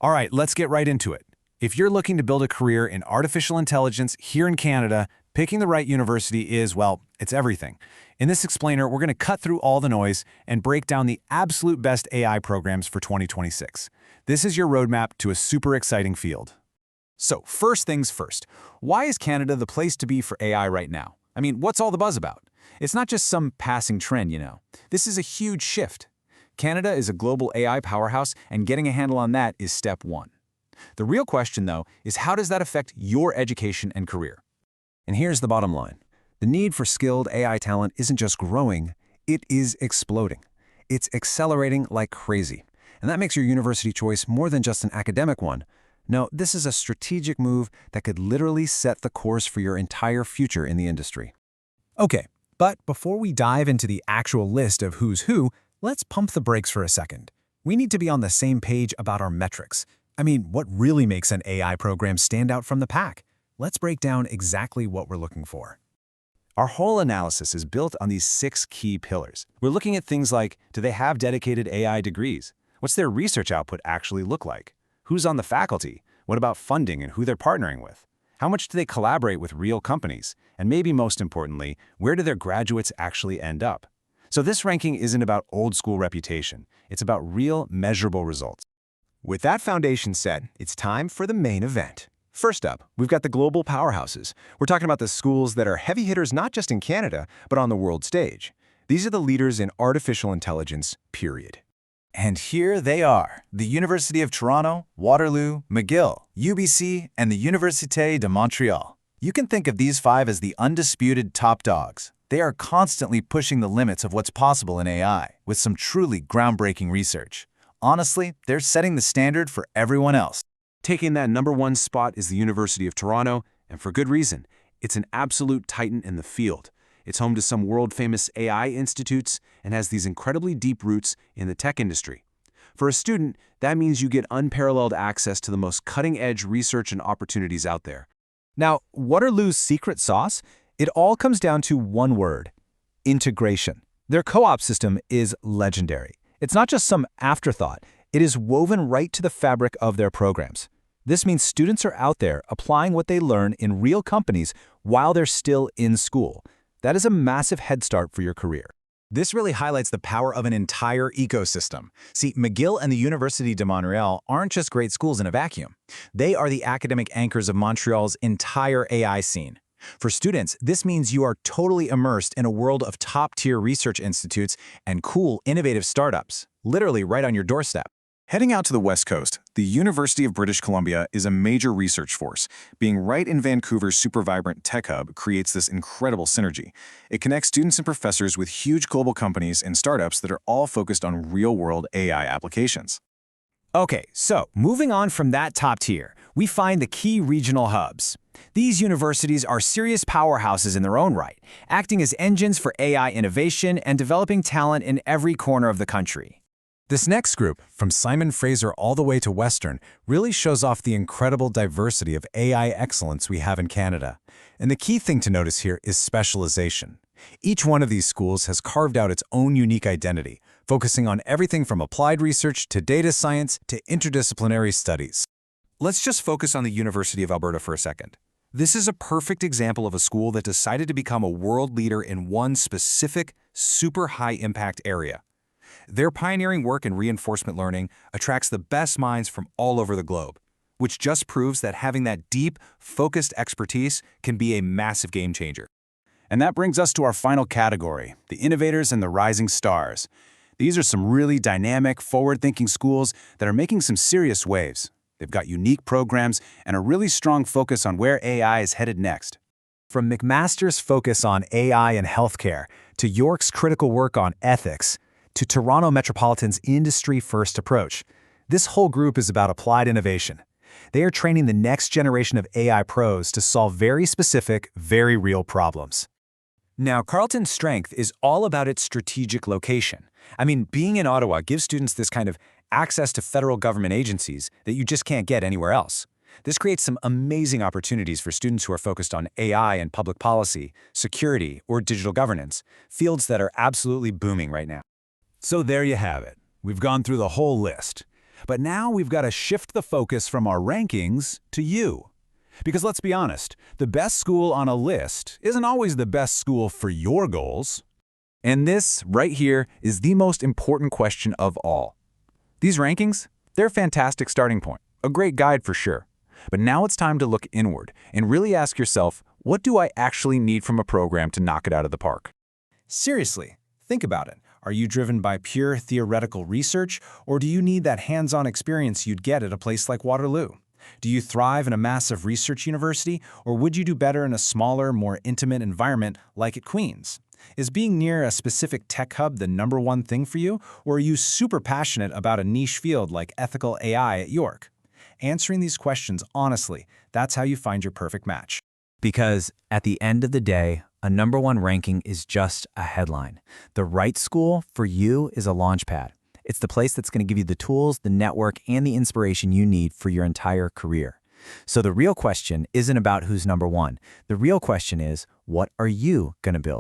All right, let's get right into it. If you're looking to build a career in artificial intelligence here in Canada, picking the right university is, well, it's everything. In this explainer, we're going to cut through all the noise and break down the absolute best AI programs for 2026. This is your roadmap to a super exciting field. So, first things first, why is Canada the place to be for AI right now? I mean, what's all the buzz about? It's not just some passing trend, you know. This is a huge shift. Canada is a global AI powerhouse, and getting a handle on that is step one. The real question, though, is how does that affect your education and career? And here's the bottom line. The need for skilled AI talent isn't just growing, it is exploding. It's accelerating like crazy. And that makes your university choice more than just an academic one. No, this is a strategic move that could literally set the course for your entire future in the industry. Okay, but before we dive into the actual list of who's who, let's pump the brakes for a second. We need to be on the same page about our metrics. I mean, what really makes an AI program stand out from the pack? Let's break down exactly what we're looking for. Our whole analysis is built on these 6 key pillars. We're looking at things like, do they have dedicated AI degrees? What's their research output actually look like? Who's on the faculty? What about funding and who they're partnering with? How much do they collaborate with real companies? And maybe most importantly, where do their graduates actually end up? So this ranking isn't about old school reputation. It's about real, measurable results. With that foundation set, it's time for the main event. First up, we've got the global powerhouses. We're talking about the schools that are heavy hitters not just in Canada, but on the world stage. These are the leaders in artificial intelligence, period. And here they are, the University of Toronto, Waterloo, McGill, UBC, and the Université de Montréal. You can think of these 5 as the undisputed top dogs. They are constantly pushing the limits of what's possible in AI, with some truly groundbreaking research. Honestly, they're setting the standard for everyone else. Taking that #1 spot is the University of Toronto, and for good reason. It's an absolute titan in the field. It's home to some world-famous AI institutes and has these incredibly deep roots in the tech industry. For a student, that means you get unparalleled access to the most cutting-edge research and opportunities out there. Now, Waterloo's secret sauce? It all comes down to one word: integration. Their co-op system is legendary. It's not just some afterthought. It is woven right to the fabric of their programs. This means students are out there applying what they learn in real companies while they're still in school. That is a massive head start for your career. This really highlights the power of an entire ecosystem. See, McGill and the Université de Montréal aren't just great schools in a vacuum. They are the academic anchors of Montreal's entire AI scene. For students, this means you are totally immersed in a world of top-tier research institutes and cool, innovative startups, literally right on your doorstep. Heading out to the West Coast, the University of British Columbia is a major research force. Being right in Vancouver's super vibrant tech hub creates this incredible synergy. It connects students and professors with huge global companies and startups that are all focused on real-world AI applications. Okay, so moving on from that top tier, we find the key regional hubs. These universities are serious powerhouses in their own right, acting as engines for AI innovation and developing talent in every corner of the country. This next group, from Simon Fraser all the way to Western, really shows off the incredible diversity of AI excellence we have in Canada. And the key thing to notice here is specialization. Each one of these schools has carved out its own unique identity, focusing on everything from applied research to data science to interdisciplinary studies. Let's just focus on the University of Alberta for a second. This is a perfect example of a school that decided to become a world leader in one specific, super high-impact area. Their pioneering work in reinforcement learning attracts the best minds from all over the globe, which just proves that having that deep, focused expertise can be a massive game changer. And that brings us to our final category, the Innovators and the Rising Stars. These are some really dynamic, forward-thinking schools that are making some serious waves. They've got unique programs and a really strong focus on where AI is headed next. From McMaster's focus on AI and healthcare, to York's critical work on ethics, to Toronto Metropolitan's industry-first approach, this whole group is about applied innovation. They are training the next generation of AI pros to solve very specific, very real problems. Now, Carleton's strength is all about its strategic location. I mean, being in Ottawa gives students this kind of access to federal government agencies that you just can't get anywhere else. This creates some amazing opportunities for students who are focused on AI and public policy, security, or digital governance, fields that are absolutely booming right now. So there you have it. We've gone through the whole list. But now we've got to shift the focus from our rankings to you. Because let's be honest, the best school on a list isn't always the best school for your goals. And this, right here, is the most important question of all. These rankings, they're a fantastic starting point, a great guide for sure. But now it's time to look inward and really ask yourself, what do I actually need from a program to knock it out of the park? Seriously, think about it. Are you driven by pure theoretical research, or do you need that hands-on experience you'd get at a place like Waterloo? Do you thrive in a massive research university, or would you do better in a smaller, more intimate environment like at Queen's? Is being near a specific tech hub the #1 thing for you, or are you super passionate about a niche field like ethical AI at York? Answering these questions honestly, that's how you find your perfect match. Because at the end of the day, a #1 ranking is just a headline. The right school for you is a launchpad. It's the place that's going to give you the tools, the network, and the inspiration you need for your entire career. So the real question isn't about who's #1. The real question is, what are you going to build?